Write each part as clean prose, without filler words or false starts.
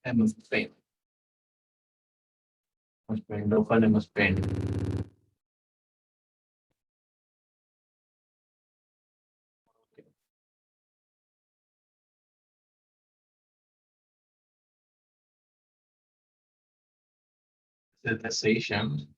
MS Paint. MS Paint, open MS Paint. This is the session.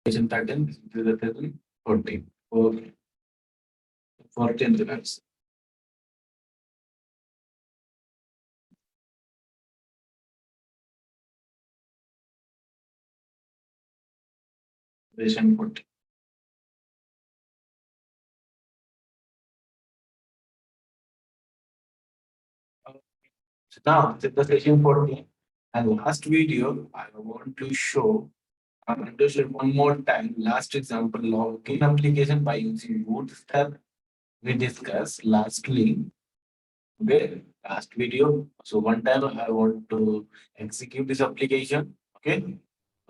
Session 13, this is the 13, 14. 14 events. Session 14. So now, this is the session 14. And last video, I want to show, I want to show one more time. Last example, login application by using Bootstrap. We discussed lastly. Okay, last video. So one time I want to execute this application. Okay.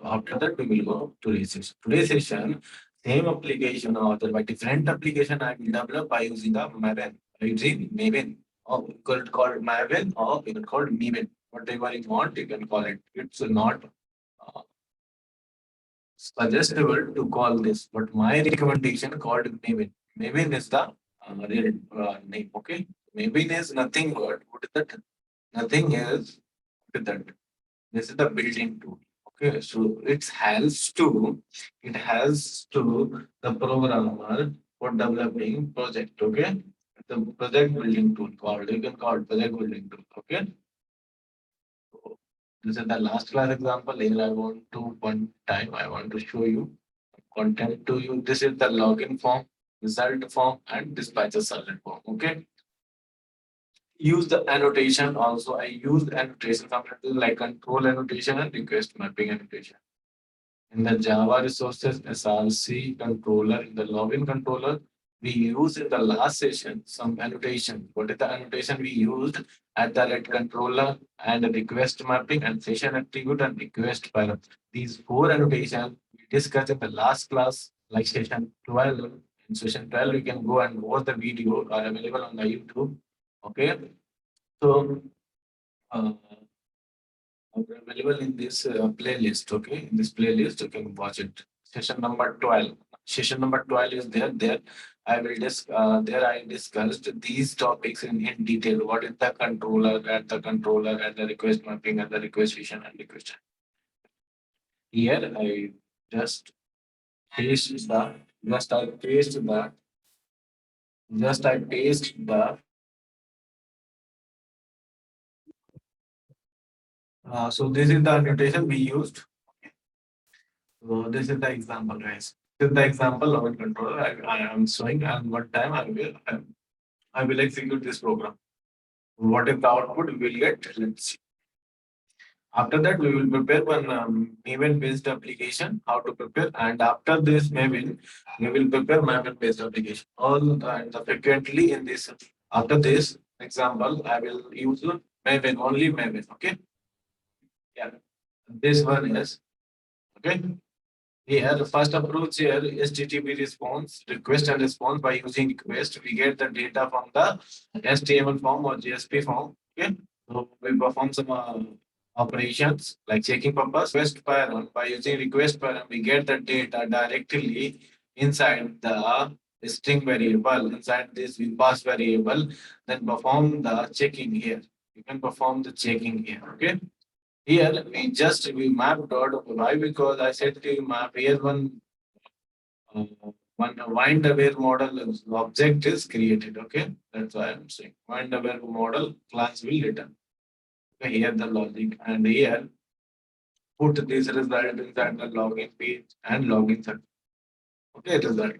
After that, we will go to today's session. Today's session, same application or by different application I will develop by using the Maven. Using Maven. Or you could call it Maven or you can call it Maven. Whatever you want, you can call it. It's not uh, suggestible to call this, but my recommendation called Maven. Maven is the real name. Okay. Maven is nothing but what is that? Nothing is what is that? This is the built-in tool. Okay, so it has to the programmer for developing project. Okay, the project building tool called, you can call it project building tool. Okay, so this is the last class example. Here I want to one time I want to show you content to you. This is the login form, result form, and dispatcher servlet form. Okay, use the annotation also. I use annotation sometimes like control annotation and request mapping annotation. In the Java resources SRC controller, in the login controller, we used in the last session some annotation. What is the annotation we used? At the red controller and request mapping and session attribute and request param. These four annotations we discussed in the last class, like session 12. In session 12, you can go and watch the video are available on the YouTube. Okay. So available in this playlist. Okay, in this playlist you can watch it. Session number 12. Session number 12 is there. I will there I discussed these topics in detail. What is the controller and the request mapping and the request session and request. Here I just paste the just I paste the just I paste the so this is the annotation we used. So this is the example, guys. This is the example of a controller I am showing, and what time I will execute this program. What is the output we will get? Let's see. After that, we will prepare one Maven-based application. How to prepare, and after this Maven, we will prepare Maven-based application. All the frequently in this. After this example, I will use Maven only Maven. Okay. Yeah. This one is okay. Here, the first approach here is HTTP response, request and response. By using request, we get the data from the HTML form or JSP form. Okay, so we perform some operations like checking purpose. Request param, by using request param, we get the data directly inside the string variable. Inside this, we pass variable, then perform the checking here. You can perform the checking here. Okay. Here we mapped out why, because I said to you map here uh, one wind aware model object is created. Okay, that's why I'm saying wind aware model class will return. Okay, here the logic, and here put this result inside the login page and login set. Okay, result.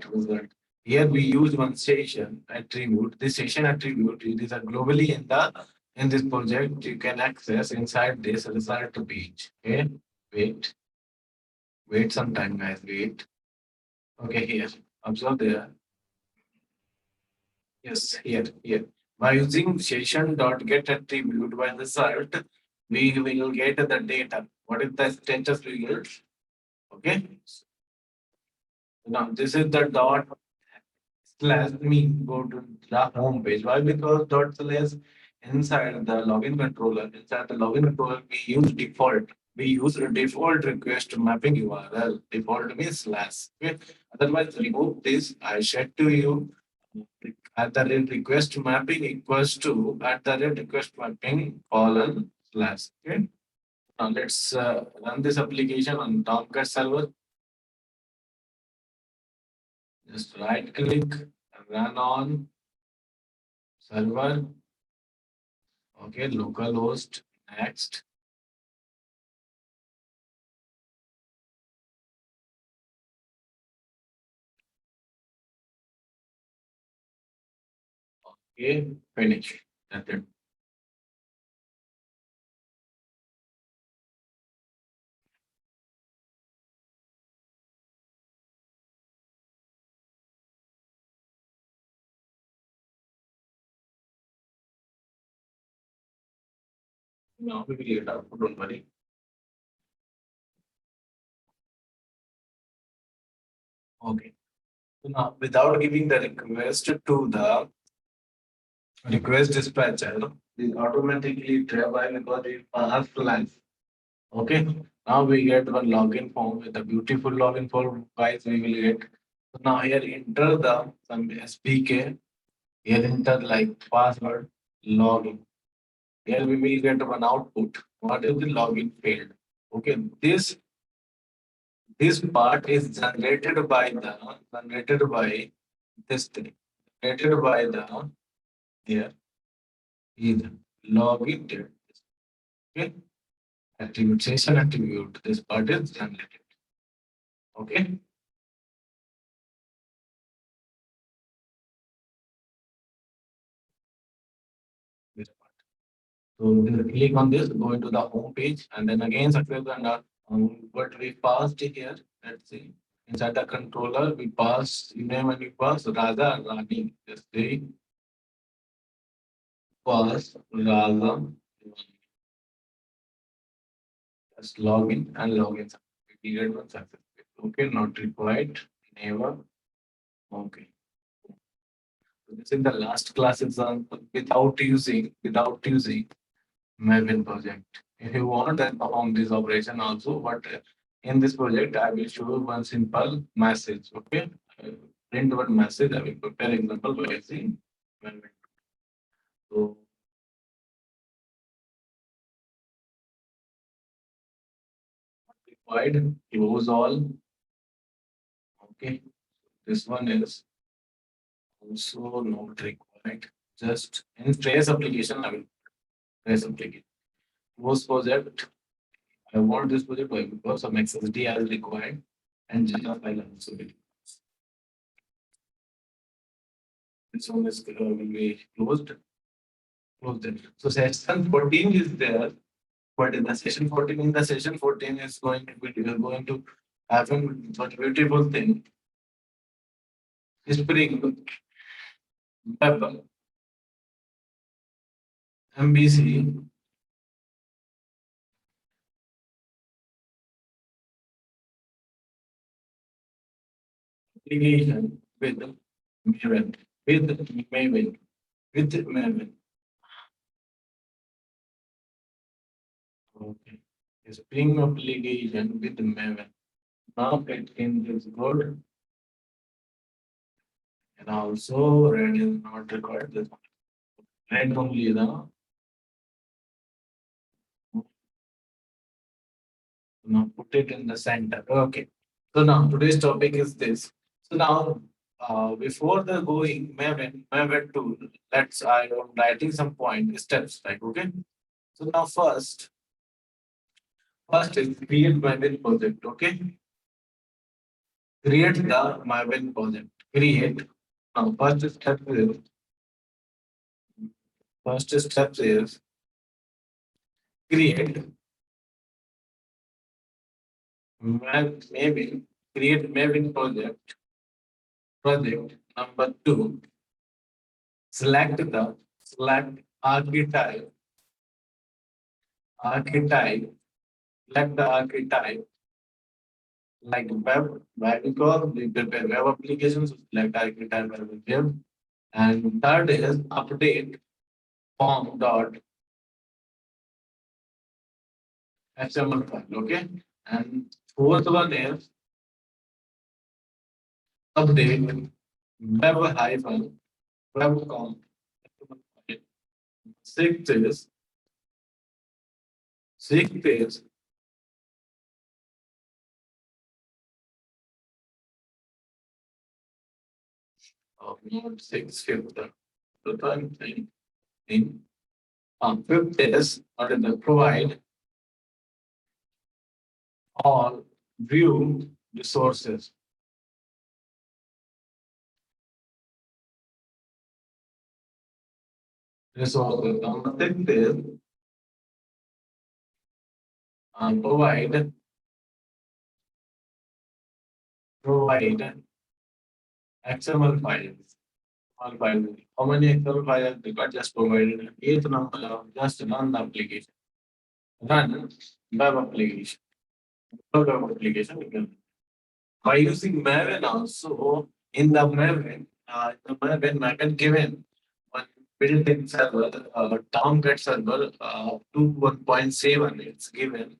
Here we use one session attribute. This session attribute is globally in this project. You can access inside this result page. Okay, wait some time, guys. Wait. Okay, here. Observe there. Yes, here. By using session.get attribute by result, we will get the data. What is the status we get? Okay. Now this is the dot slash me go to the home page. Why? Because dot slash inside the login controller, inside the login controller, we use default. We use a default request mapping URL. Default means slash. Okay. Otherwise, remove this. I said to you at the rate request mapping equals to at the rate request mapping colon slash. Okay. Now let's run this application on Tomcat server. Just right click, run on server. Okay, localhost. Next. Okay, finish. That's it. Now we will get output. Don't worry. Okay. So now, without giving the request to the request dispatcher, it automatically try because we pass flags. Okay. Now we get one login form with a beautiful login form. Guys, we will get. So now here enter the some SVK. Here enter like password login. Here we will get one output. What is the login failed? Okay. This part is generated by this thing. Generated by the here is login date. Okay. Attribute session attribute. This part is generated. Okay. This part. So just click on this, go into the home page, and then again success and what we passed here. Let's see. Inside the controller, we pass name and we pass Raja and Rani. Just say pass Raja. Just login and login. We get one success. Okay, not required. Never. Okay. So this is the last class example without using Maven project. If you want, then perform this operation also. But in this project, I will show one simple message. Okay, print one message. I will prepare example by using Maven. So required close all. Okay, this one is also not required. Just in trace application, I will trace application. Close project. I want this project because some XSD as required and Java file also will. This one is will be closed. Closed it. So session 14 is there, but in the session 14 is going to be we are going to happen one beautiful thing. Spring Web MVC application with Maven with Maven. Okay. Spring application with Maven. Now it is good. And also red is not required. This one. Red only the now put it in the center. Okay. So now today's topic is this. So now before the going Maven tool, I am writing some point steps, like okay. So now first is create Maven project. Okay. Create the Maven project. Create. Now first step is create Maven. Create Maven project. Number two, select archetype, select the archetype like web, why? Because we prepare web applications like type web. And third is update form dot XML file. Okay. And fourth one is update web hyphen webcom. Sixth is not six fifth. The third thing in fifth is what is the provide all view resources. Resources. Number six is provide XML files. XML file. How many XML files they got just provided? Eighth number of just run the application. Run web application. Web application. You can by using Maven also in the Maven given one built-in server, Tomcat server to 1.7 it's given,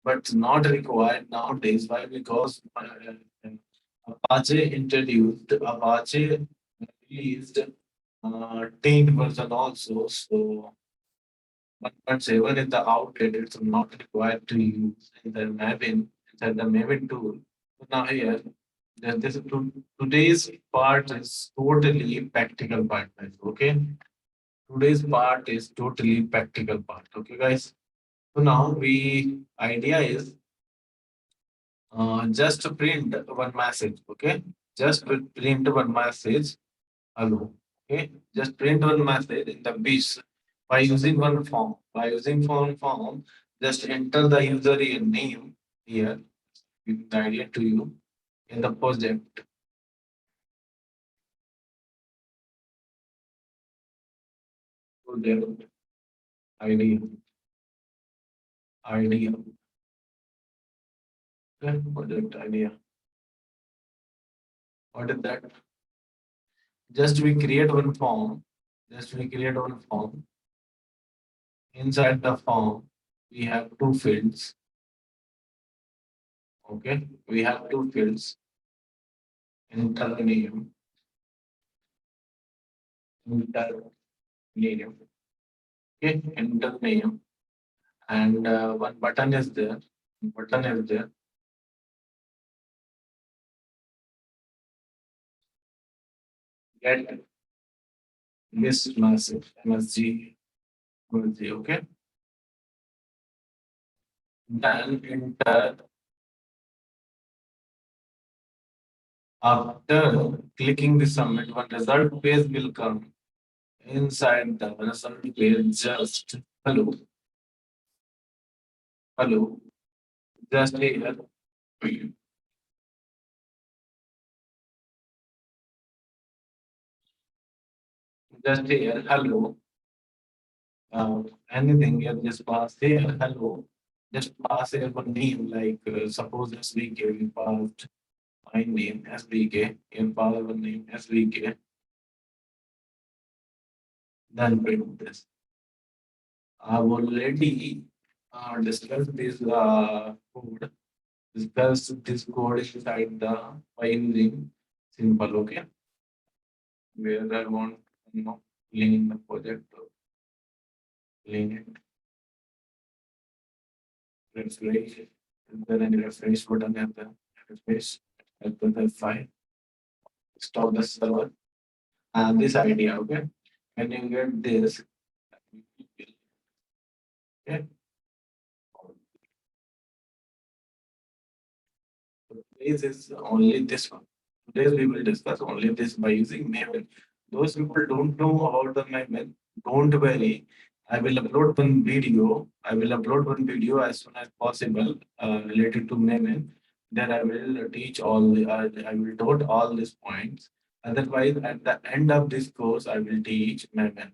but not required nowadays. Why? Because Apache introduced Apache released 10th version also, so 1.7 is the outlet. It's not required to use in the Maven inside the Maven tool. So now here, today's part is totally practical part, guys. Okay, today's part is totally practical part. Okay, guys. So now we idea is just to print one message. Okay, just to print one message. Hello. Okay, just print one message in the base by using one form. By using form, just enter the user name here. Give the idea to you in the project. Project idea. Idea. Okay, project idea. What is that? Just we create one form. Just we create one form. Inside the form, we have two fields. Okay, we have two fields. Enter name. Enter name. Okay, enter name. And one button is there. Button is there. Get this massive MSG. Okay. Then enter. After clicking the submit, one result page will come. Inside the result page, just hello, hello, just here. Just here, hello. Anything here, just pass here, hello. Just pass here one name, like suppose SVK, we passed my name SVK, in pass one name SVK, then print this. I've already discussed this code, discussed this code inside the by using simple, okay, where I want to clean the project, clean it, refresh. Is there any refresh button at the refresh at the file? Stop the server. And this idea, okay? When you get this, okay? Today's is only this one. Today we will discuss only this by using Maven. Those people don't know about the Maven, don't worry. I will upload one video. I will upload one video as soon as possible related to Maven. Then I will teach all the, I will note all these points. Otherwise, at the end of this course, I will teach Maven.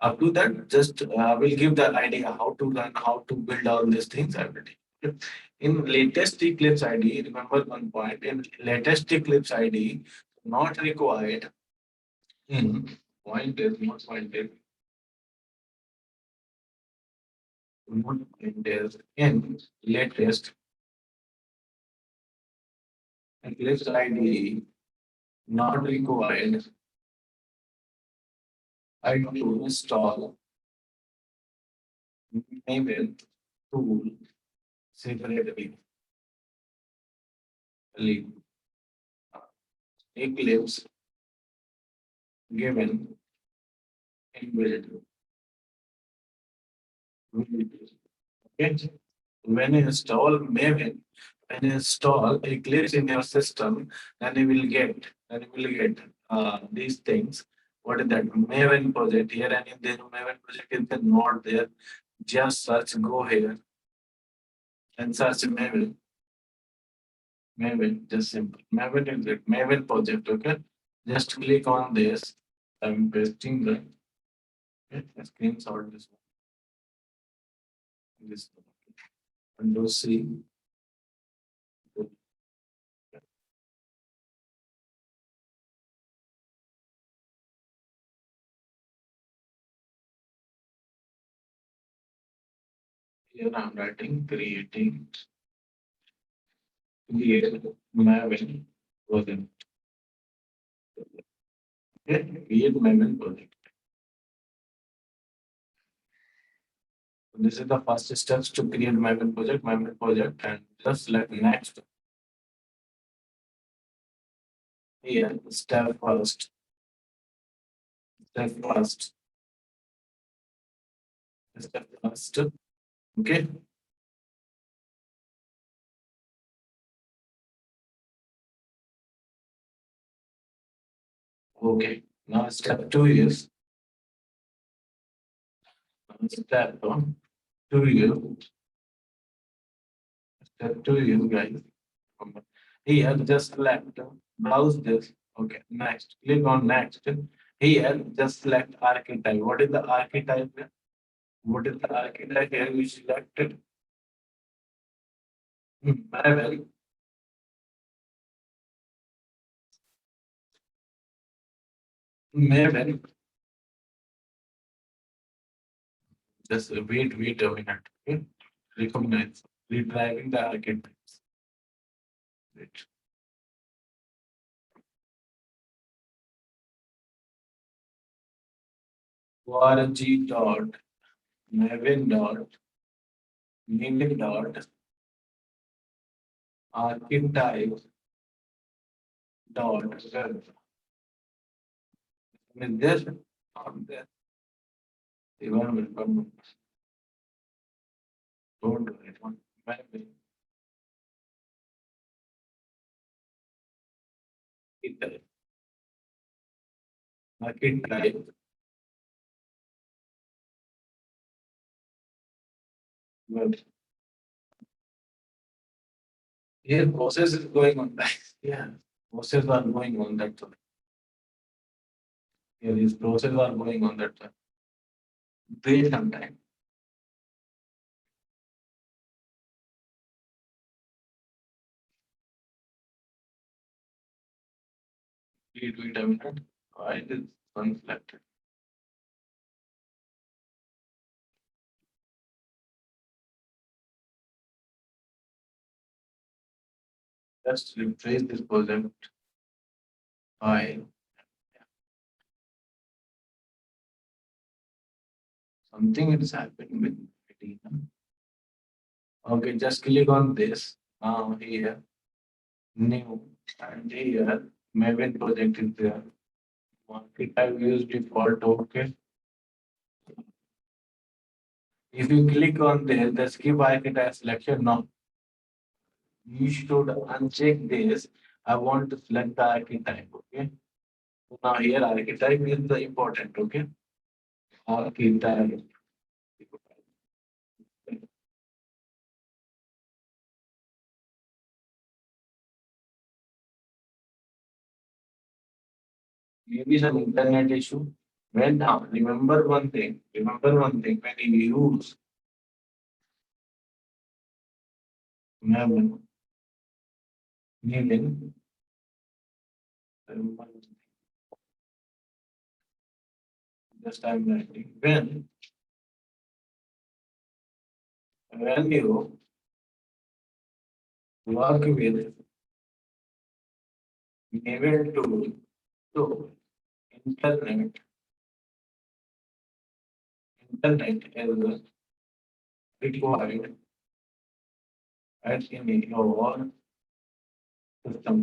Up to that, just will give the idea how to learn, how to build all these things. I will teach. In latest Eclipse ID, remember one point, in latest Eclipse ID, not required in point is not pointed, not pointed in latest Eclipse ID, not required. I to install Maven tool separately. Eclipse given inbuilt. Okay. When you install Maven, when you install Eclipse in your system, then you will get these things. What is that Maven project here? And if the Maven project is not there, just search, go here and search Maven. Maven, just simple. Maven is it. Maven project, okay? Just click on this. I'm pasting the screenshot this one. This Windows C. Here I'm writing create Maven project. Okay, create Maven project. This is the first steps to create Maven project, and just select next. Here, step first. Okay. Okay. Now step 2 is step 2 is step 2 is guys. Here just select browse this. Okay, next. Click on next. Here just select archetype. What is the archetype? What is the archetype here? We selected Maven. Maven. Just wait a minute. Okay. Recognize. Retrieving the archetypes. Wait. org dot Maven dot Maven dot archetype dot web. Is there on there? Even don't do it on Maven. Archetype web. Here process is going on. Yeah, process are going on that one. Here these process are going on that one. Wait some time. Wait a minute. Why is one selected? Just rephrase this project. Why? Something is happening with it. Okay, just click on this. Now here, new, and here, Maven project is there. Market I've used default. Okay. If you click on there, the skip archetype selection now. You should uncheck this. I want to select the archetype. Okay. So now here archetype is the important. Okay. Archetype. Maybe some internet issue. When now, remember one thing. When you use Maven, just I'm writing when you work with Maven tool to internet, internet is required at in your system.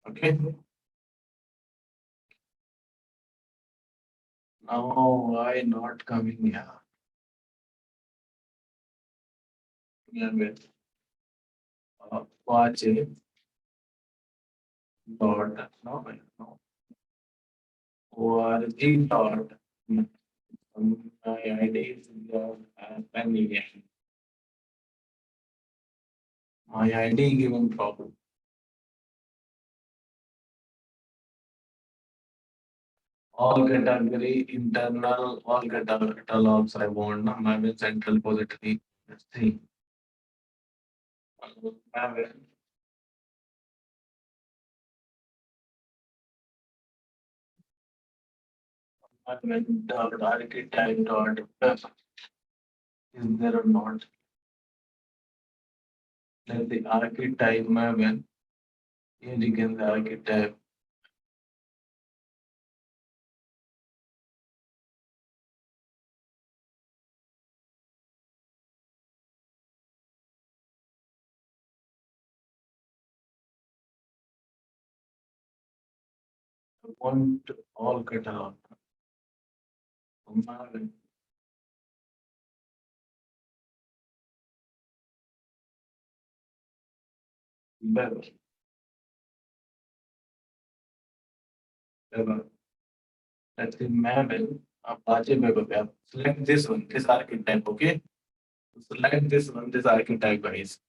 Okay. Now why not coming here? Here with Apache dot no org dot my ID is my ID given problem. All category internal, all catalogs I want. Maven central repository. Let's see. Maven. Maven dot archetype dot is there or not? Let the archetype Maven. Here you can the archetype. I want all catalog. Maven. Better. Let's see Maven Apache web app. Select this one, this archetype, okay? Select this one, this archetype, guys.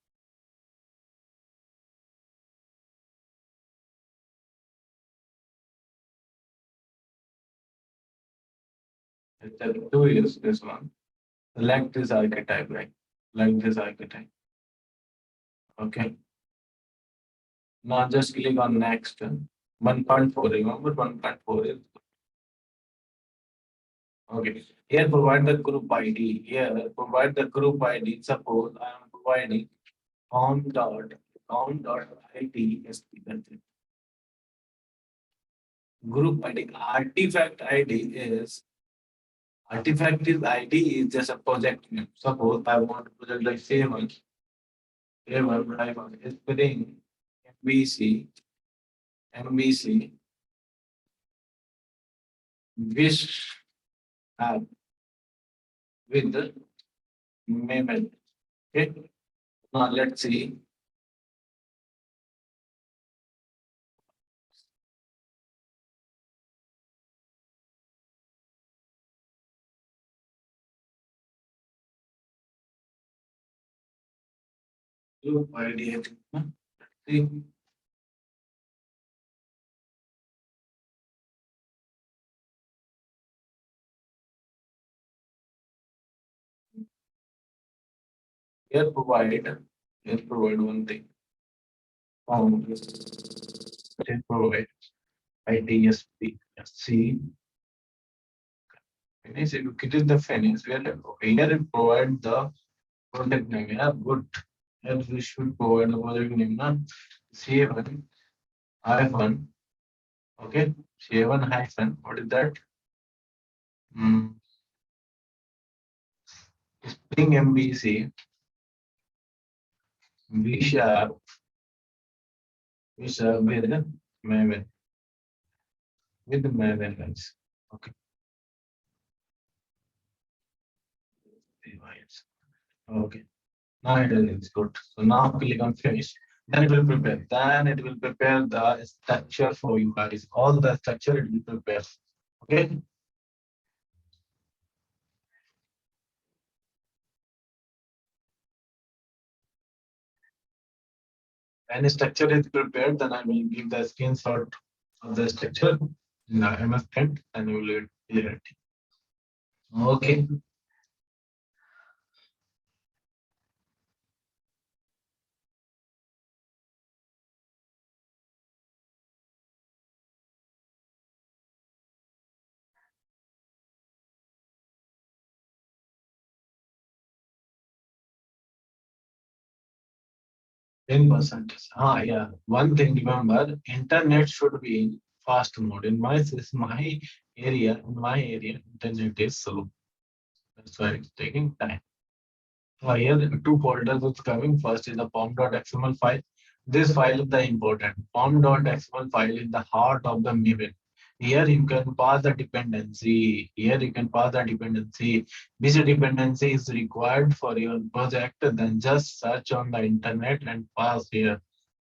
Step 2 is this one. Select this archetype, right? Select this archetype. Okay. Now just click on next. 1.4, remember 1.4 is okay. Here provide the group ID. Here provide the group ID. Suppose I am providing com.ITSP. Group ID. Artifact is ID is just a project name. Suppose I want a project like Saver, Spring-MVC, Wish app with the Maven. Okay. Now let's see. Group ID. See. Here provide one thing. Here provide ITSP. See. Finish it. It is the finish. Here it provide the project name. Yeah, good. Here we should provide the project name. Na? C1 hyphen. Okay. C1 hyphen. What is that? Spring-MVC. We shall with Maven. With the Maven guys. Okay. Okay. Now it is good. So now click on finish. Then it will prepare. Then it will prepare the structure for you guys. All the structure it will prepare. Okay. When structure is prepared, then I will give the screenshot of the structure in the MS Paint and you will clear it. Okay. 10%. Yeah. One thing remember, internet should be in fast mode. In my area, internet is slow. That's why it's taking time. Here, two folders is coming. First is the pom.xml file. This file is the important. Pom.xml file is the heart of the Maven. Here you can pass the dependency. Here you can pass the dependency. Which dependency is required for your project? Then just search on the internet and pass here.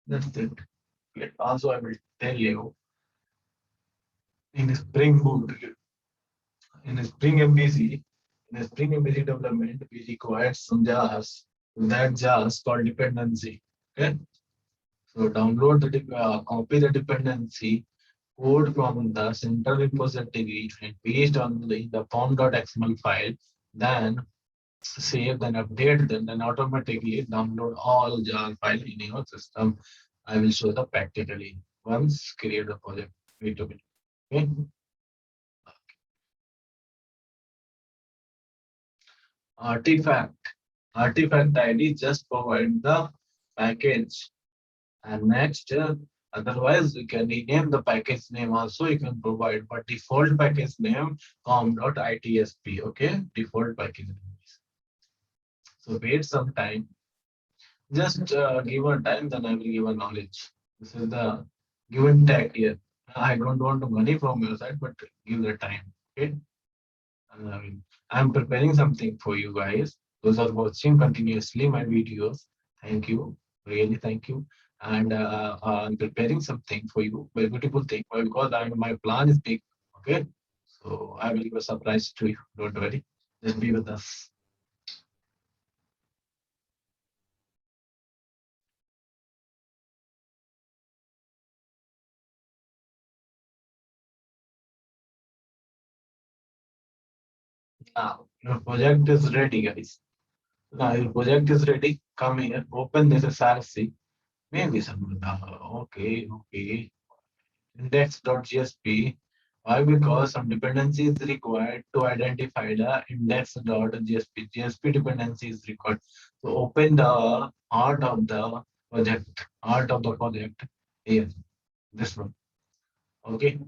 That's it. Also, I will tell you in Spring Boot, in Spring MVC, in Spring MVC development, we require some jars. That jars called dependency. Okay. So download copy the dependency code from the central repository and paste on the form.xml file. Then save, then update them, then automatically download all jar file in your system. I will show the practically. Once create the project. Wait a minute. Okay. Artifact. Artifact ID just provide the package. And next, otherwise you can rename the package name also you can provide, but default package name com.itsp. Okay, default package name. So wait some time. Just give a time, then I will give a knowledge. This is the given tag here. I don't want money from your side, but give the time. Okay. I'm preparing something for you guys. Those are watching continuously my videos. Thank you. Really, thank you. And I'm preparing something for you. Very beautiful thing. Because my plan is big. Okay. So I will give a surprise to you. Don't worry. Just be with us. Now, your project is ready, guys. Now, your project is ready. Come here. Open this SRC. Maybe some. Okay. Index.jsp. Why? Because some dependency is required to identify the index.jsp. JSP dependency is required. So open the heart of the project. Heart of the project here. This one. Okay.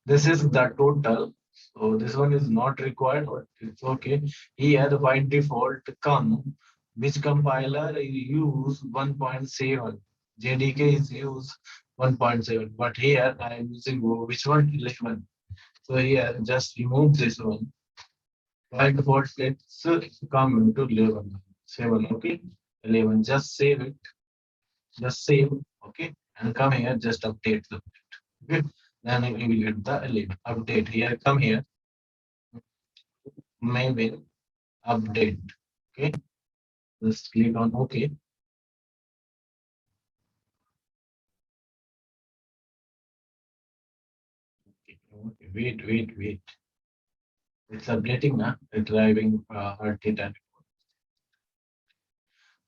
This is the total. So this one is not required, but it's okay. Here by default come which compiler use 1.7. JDK is used 1.7, but here I am using which one? 11. So here just remove this one. By default, let's come into 11. 7, okay? 11. Just save it. Just save, okay? And come here, just update the okay? Then we will get the 11. Update here. Come here. Maven update. Okay. Just click on OK. Okay. Wait. It's updating now. It's driving heart data.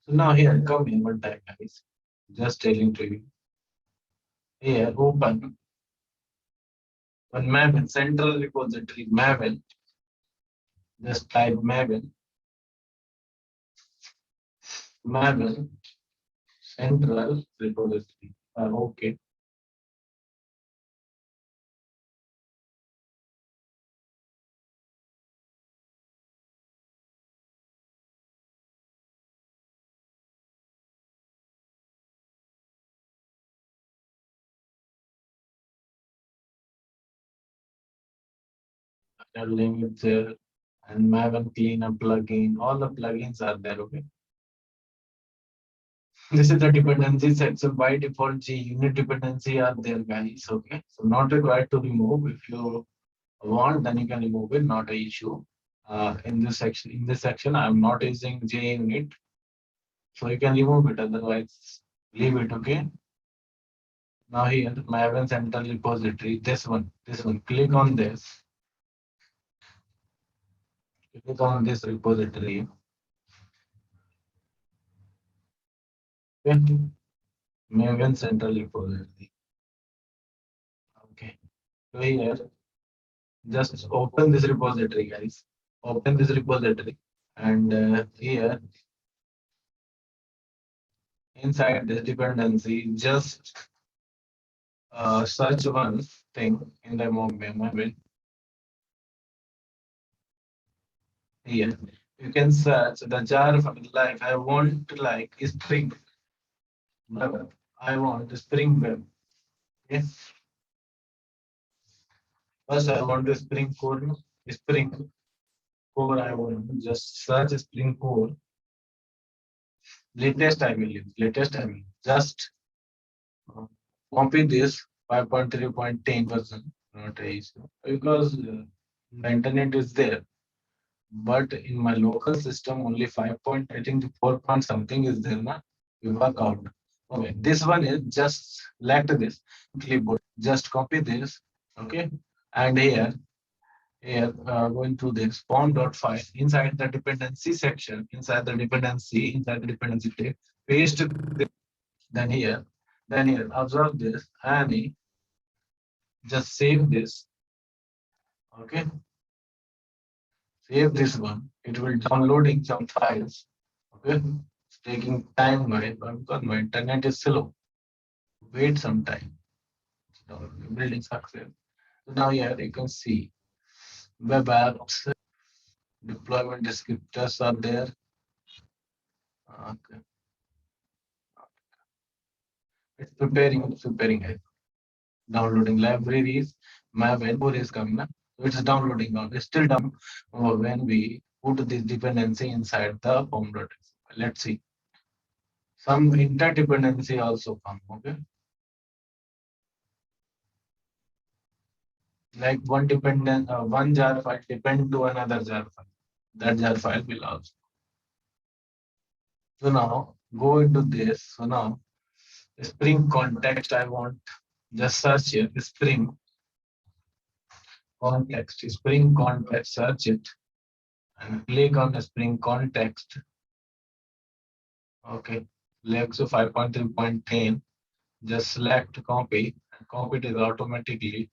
So now here, come in one time, guys. Just telling to you. Here, open one Maven central repository. Maven. Just type Maven central repository. Okay. Your link is there. And Maven cleanup plugin. All the plugins are there. Okay. This is the dependency set. So by default, G unit dependency are there, guys. Okay. So not required to remove. If you want, then you can remove it. Not a issue. In this section, I'm not using J unit. So you can remove it. Otherwise, leave it. Okay. Now here, Maven Central Repository. This one. Click on this. Click on this repository. Okay. Maven Central Repository. Okay. So here, just open this repository, guys. Open this repository. And here, inside this dependency, just search one thing in the Maven. Here, you can search the jar like I want like Spring Web. I want Spring Web. Yes. First, I want to Spring Core. Spring Core. I want just search Spring Core. Latest I will use. Latest I will use. Just uh, copy this 5.3.10 version. Not a issue because the internet is there. But in my local system, only 5 point, I think 4 point something is there. Na? We work out. Okay, this one is just like this clipboard. Just copy this. Okay, and here going to this form.file inside the dependency section, inside the dependency tag, paste this, then here, observe this and just save this. Okay, save this one. It will downloading some files. Okay, it's taking time, my because my internet is slow. Wait some time. So building success. So now here you can see web apps deployment descriptors are there. Okay. It's preparing. Downloading libraries. Maven is coming up. So it's downloading now. It's still down when we put this dependency inside the form.sql. Let's see. Some interdependency also come. Okay. Like one jar file depend to another jar file. That jar file will also. So now go into this. So now Spring context I want. Just search here. Spring context, search it and click on the Spring context. Okay, Lexo 5.3.10. Just select copy and copy it automatically.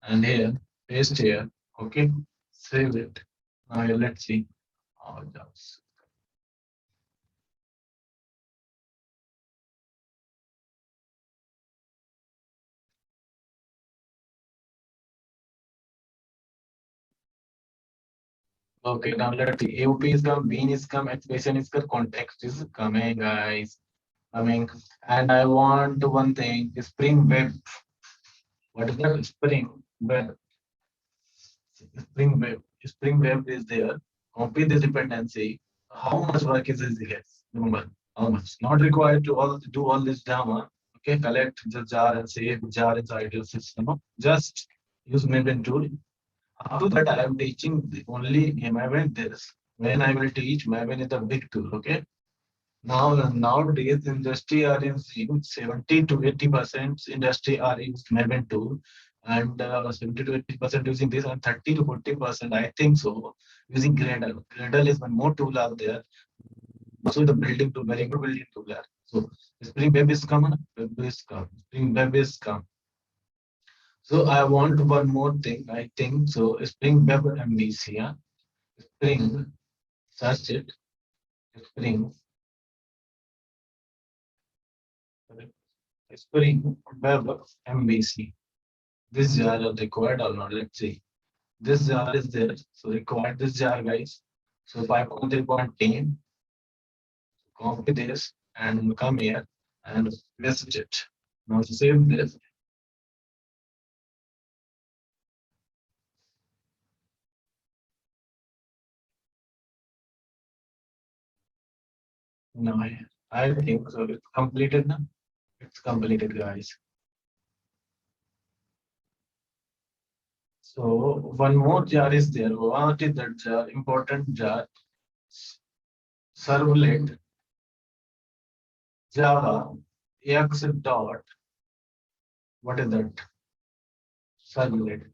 And here, paste here. Okay, save it. Now let's see. Oh, just. Okay, now let's see. AOP is come, bean is come, expression is come, context is coming, guys. Coming. And I want one thing, Spring Web. What is that? Spring Web. Spring Web is there. Copy this dependency. How much work is this? Guys? Remember, how much? Not required to do all this drama. Okay, collect the jar and save the jar inside your system. No? Just use Maven tool. After that, I am teaching only Maven this. When I will teach, Maven is a big tool. Okay. Nowadays, industry are using 70 to 80% industry are using Maven tool, and 70 to 80% using this, and 30 to 40% I think so using Gradle. Gradle is one more tool out there. Also, the building tool, very good building tool there. So Spring Web is come, Spring Web is come. So I want one more thing. I think so. Spring Web MVC, yeah. Spring, search it. Spring. Spring Web MVC. This jar are required or not? Let's see. This jar is there. So required this jar, guys. So 5.3.10. Copy this and come here and paste it. Now save this. Now I think so. It's completed now. It's completed, guys. So one more jar is there. What is that jar? Important jar. Servlet Java x dot. What is that? Servlet.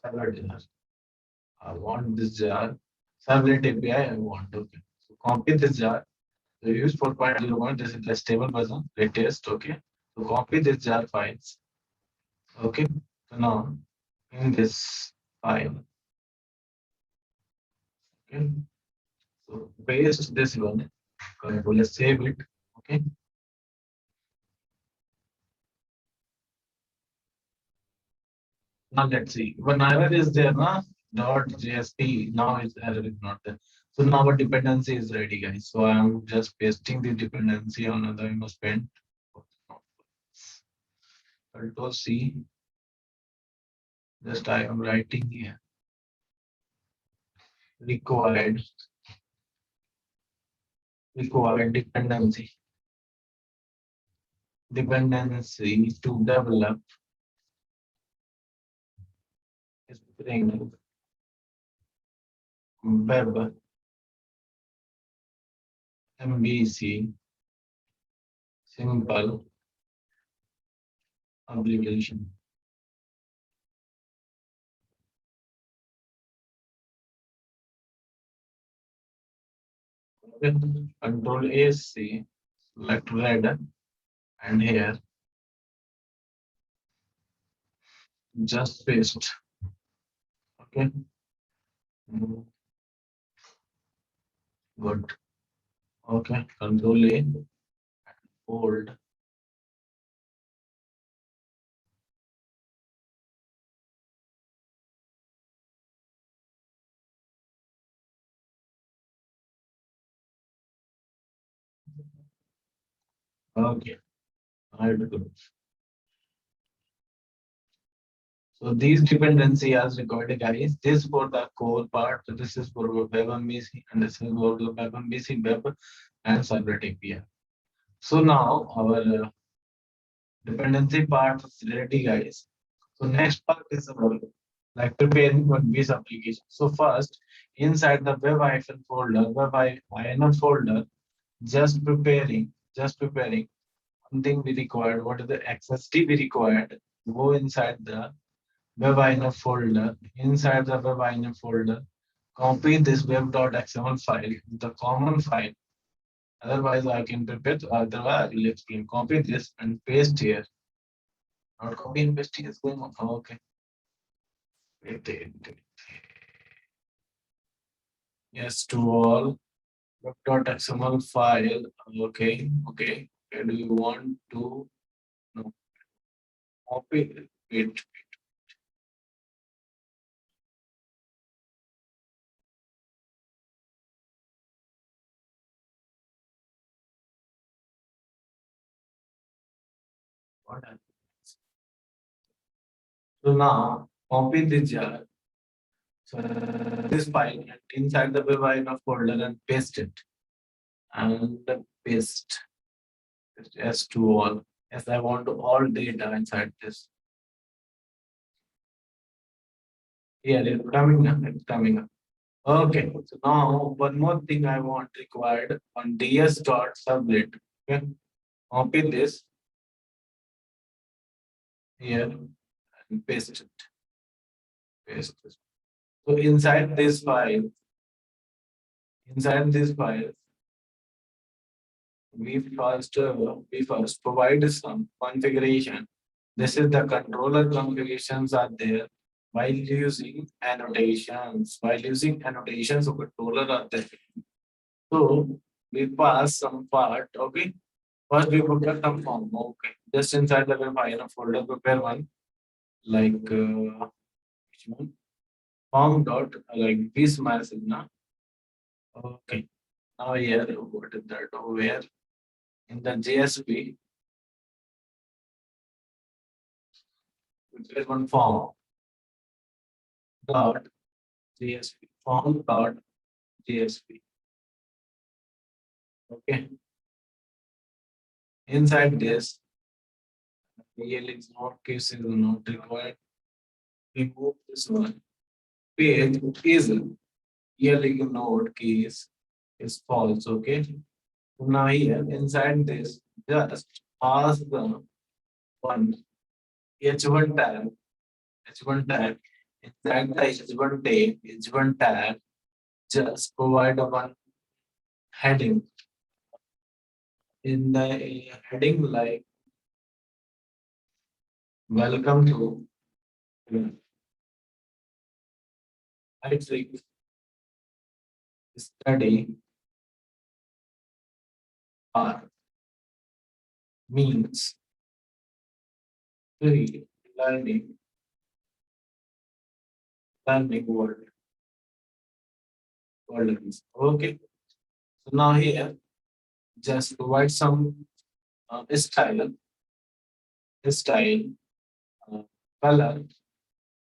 Servlet jar. I want this jar. Servlet API I want. Okay. So copy this jar. So use 4.01. This is the stable version. Latest. Okay. So copy this jar files. Okay. So now in this file. Okay. So paste this one. Let's save it. Okay. Now let's see. One error is there, na? .jsp. Now it's error is not there. So now our dependency is ready, guys. So I'm just pasting the dependency on the spend. Control C. Just I am writing here. Required dependency. Dependency to develop Spring Web MVC Simple Application. Control AC, select red, and here just paste. Okay. Good. Okay. Control A, hold. Okay. Alright, good. So these dependency as recorded, guys. This for the core part. So this is for Web MVC, and this is for the Web MVC web and server API. So now our dependency part is ready, guys. So next part is about like preparing one base application. So first, inside the web folder, just preparing one thing we required. What is the XST we required? Go inside the web folder. Inside the web folder, copy this web.xml file, the common file. Otherwise, I can prepare. Otherwise, I will explain. Copy this and paste here. Not copy and paste is going on. Okay. Wait. Yes, to all web.xml file. Okay. Do you want to no, copy it? What happens? So now copy this jar. So this file and inside the web folder and paste it. And paste as to all. Yes, I want all data inside this. Yeah, it's coming up. It's coming up. Okay, so now one more thing I want required on ds.sublet. Okay, copy this here and paste it. Paste this. So inside this file, we first provide some configuration. This is the controller configurations are there while using annotations. While using annotations, so controller are there. So we pass some part. Okay. First we prepare some form. Okay. Just inside the web file folder, prepare one like which one? Form dot like this message na. Okay. Now here what is that? Where in the JSP there is one form dot JSP form dot JSP. Okay. Inside this, really is not cases not required. Remove this one. Page is yearly node case is false. Okay. Now here inside this, just pass the one H1 tag, H1 tag. Inside the H1 tag, H1 tag, just provide one heading. In the heading like welcome to right click study R means free learning world. Okay. So now here, just provide some style, uh, color,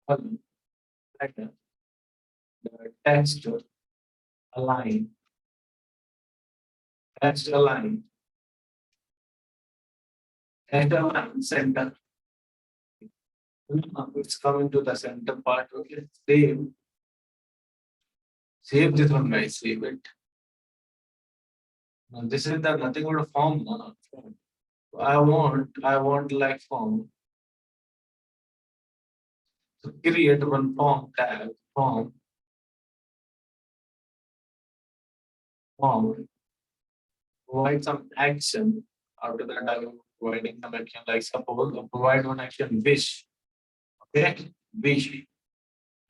color, pattern, text align, text align, text align center. Now it's coming to the center part. Okay, save this one, guys. Save it. Now this is the nothing but a form. Form. I want like form. So create one form tag, form, provide some action. After that, I will providing some action like suppose provide one action wish. Okay, wish.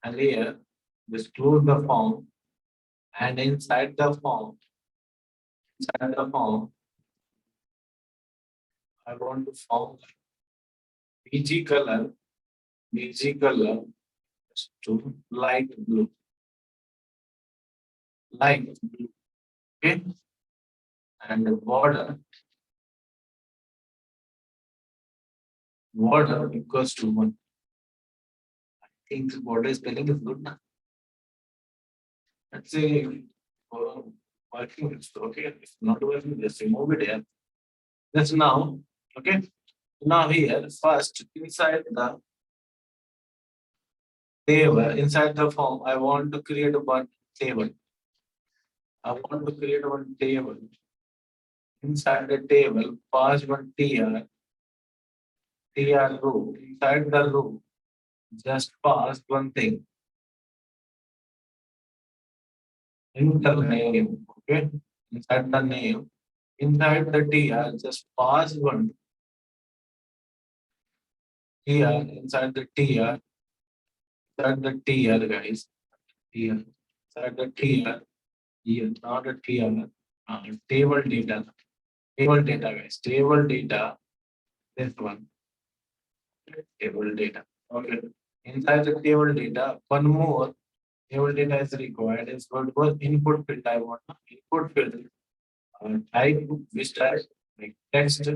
And here just close the form and inside the form, I want to form BG color, BG color to light blue. Light blue. Okay. And the border equals to 1. I think the border spelling is good now. Let's say working, it's okay. If not working, just remove it here. Just now, okay. Now here, first inside the table, inside the form, I want to create one table. I want to create one table. Inside the table, pass one tr row. Inside the row, just pass one thing. Enter name, okay? Inside the name, inside the tr, just pass one tr, inside the tr, guys. Tr, inside the tr, here, not a tr, table data. Table data, guys. Table data, this one. Table data. Okay. Inside the table data, one more table data is required. Is what was input field. I want input field. Type which type like text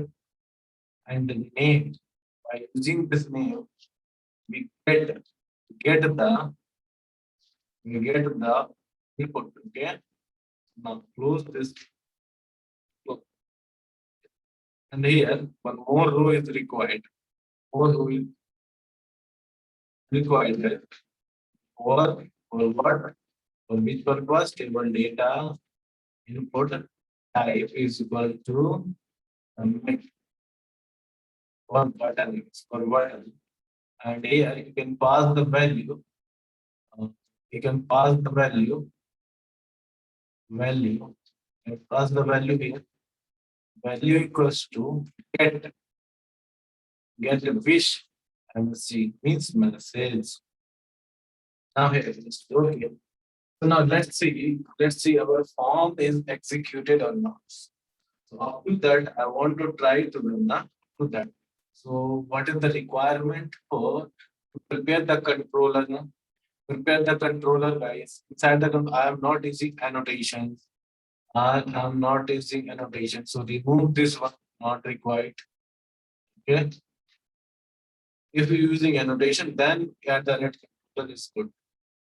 and the name. By using this name, we get the input. Okay. Now close this. And here one more row is required. More row is required. For what? For which purpose? Table data input type is equal to one button for button. And here you can pass the value. You can pass the value. And pass the value here. Value equals to get wish MVC means message. Now here is okay. So now let's see our form is executed or not. So after that, I want to try to do that. So what is the requirement for to prepare the controller? No? Prepare the controller, guys. Inside the I am not using annotations. I am not using annotation. So remove this one, not required. Okay. If you're using annotation, then add the red controller is good.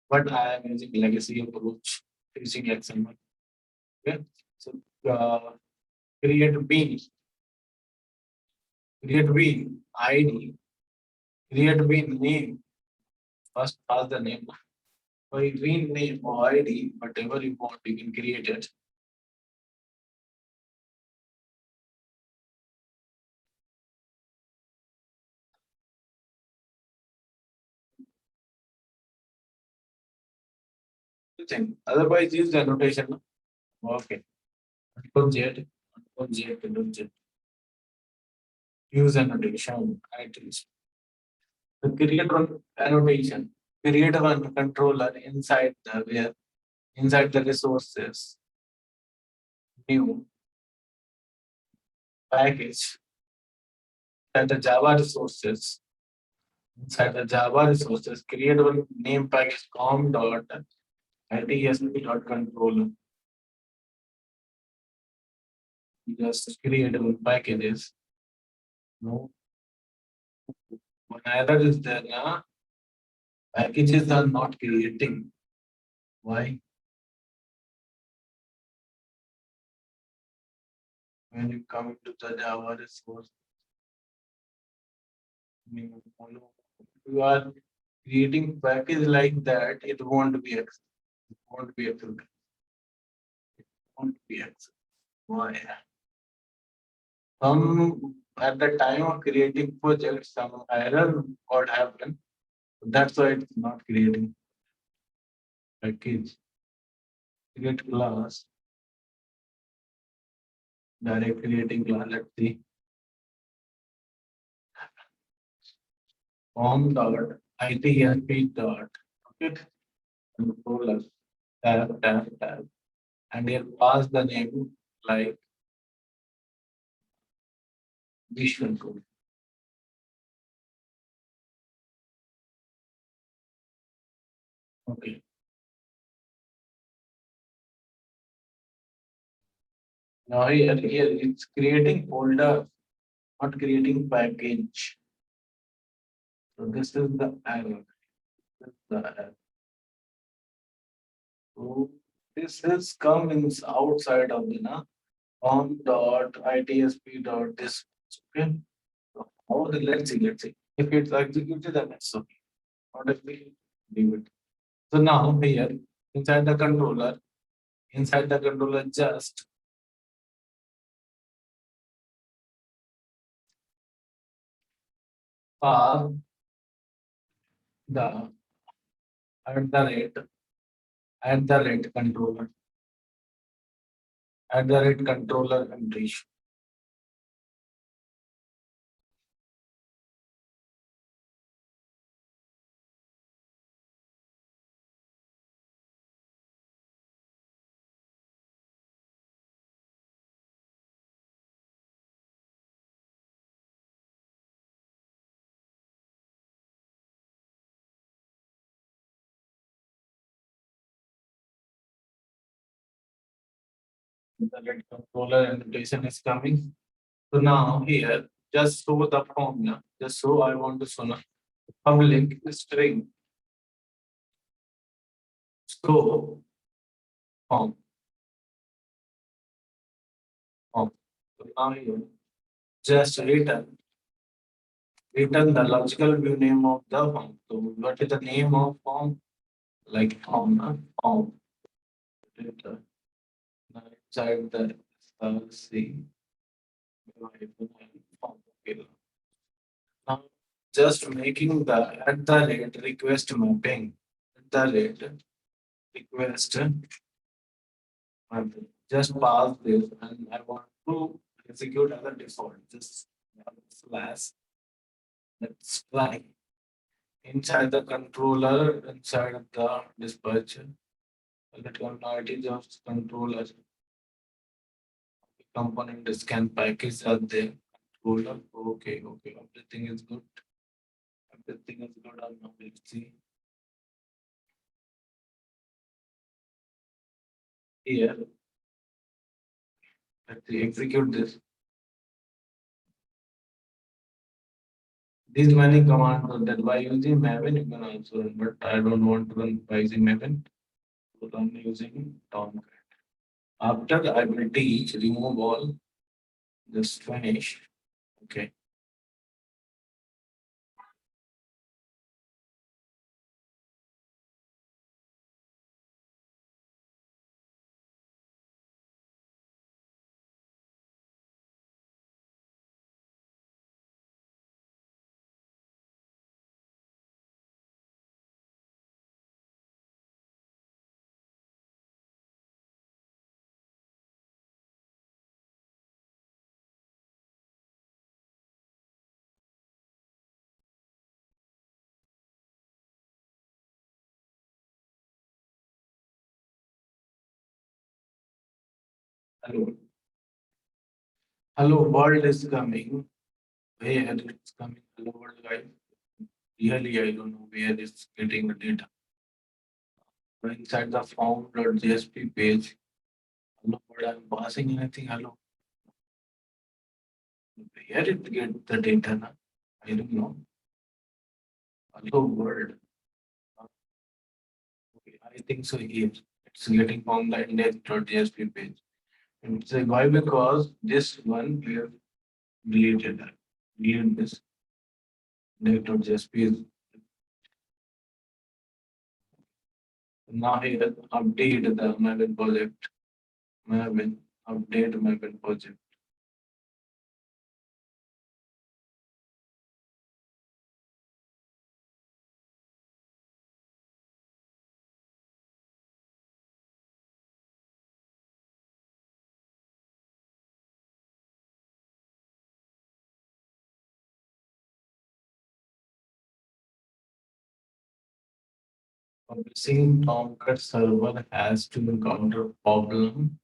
But I am using legacy approach using XML. Okay. So create bean ID, create bean name. First pass the name. Or bean name or ID, whatever you want, you can create it. Otherwise, use the annotation. Okay. Control Z. Use annotation. Items. So create one annotation. Create one controller inside the where inside the resources, new package, inside the Java resources, create one name package com.itsp.controller. Just create one packages. No, one error is there now. Packages are not creating. Why? When you come to the Java resource, you are creating package like that, it won't be accessed. It won't be accessed. It won't be accessed. Why? Some at the time of creating project, some error what happened. That's why it's not creating package. Create class. Direct creating class. Let's see. Form dot ITSP dot okay. Controller tab and here pass the name like visual code. Okay. Now here it's creating folder, not creating package. So this is the error. This is the error. So this is comes outside of the on dot ITSP dot this. Okay. So how the let's see. If it's executed, then it's okay. Not if we leave it. So now here inside the controller just pass the at the rate controller entry. The red controller annotation is coming. So now here, just show the formula. Just so I want to show now public string. So form. So now here, just return the logical view name of the form. So what is the name of form? Like form. Return inside the C. Form. Okay. Now, just making the at the rate request mapping, at the rate request mapping. Just pass this, and I want to execute as a default. Just slash. Let's try inside the controller, inside the dispatcher. Let it is just controller component scan package are there. Controller. Okay. Everything is good. Everything is good. Now let's see. Here, let's execute this. These many commands are that by using Maven, you can also run, but I don't want to run by using Maven. So I'm using Tomcat. After I will teach, remove all, just finish. Okay. Hello. Hello, world is coming. Where it's coming? Hello, world, guys. Really, I don't know where it's getting the data. Inside the form.jsp page. Hello, world, I'm passing anything. Hello. Where it get the data? Na? I don't know. Hello, world. Okay, I think so here. It's getting from the index.jsp page. And it's why because this one we have deleted that. Delete this index.jsp is now here update the Maven project. Maven update Maven project. Publishing Tomcat server has to encounter problem.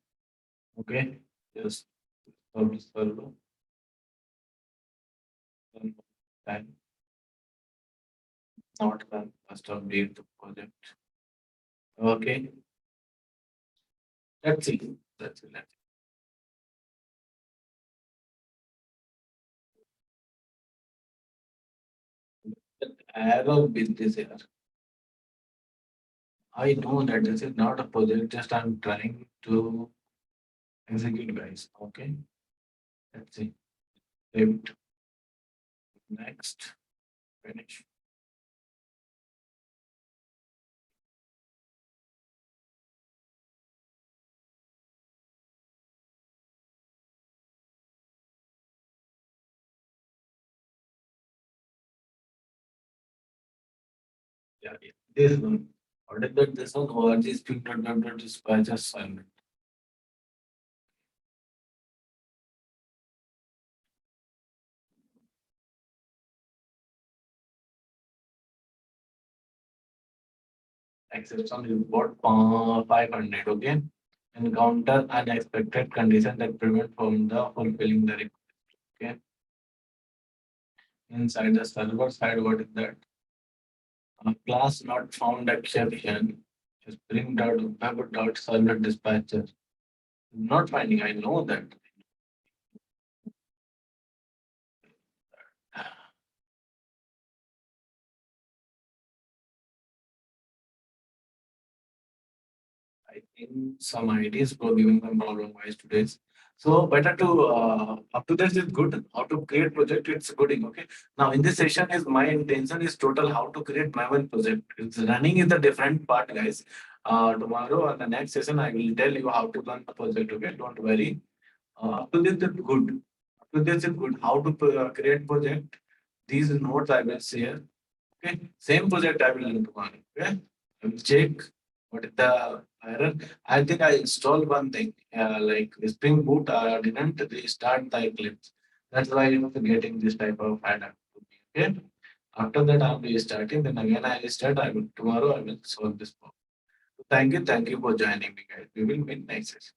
Okay, just publish server. Then time not done. First update the project. Okay, let's see. That's it. Let's see. That error with this error. I know that this is not a project. Just I'm trying to execute, guys. Okay, let's see. Save it. Next, finish. Yeah, yeah. This one. What is that? This one org spring.web.dispatch assignment. Exception report 500. Okay. Encounter unexpected condition that prevent from the fulfilling the request. Okay. Inside the server side, what is that? Class not found exception. Spring.web.server dispatcher. Not finding. I know that. I think some ideas for giving them problem wise today. So better to up to this is good. How to create project, it's good. Okay. Now in this session is my intention is total how to create Maven project. It's running is the different part, guys. Tomorrow on the next session I will tell you how to run the project. Okay, don't worry. Up to this is good. Up to this is good. How to create project. These notes I will share. Okay, same project I will run tomorrow. Okay, I will check what is the error. I think I installed one thing like Spring Boot didn't restart the Eclipse. That's why it's getting this type of error. Okay, after that I'll be starting. Then again I restart. I will tomorrow I will solve this problem. So thank you for joining me, guys. We will meet next session.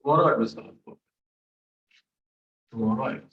Tomorrow I will solve. Tomorrow I will.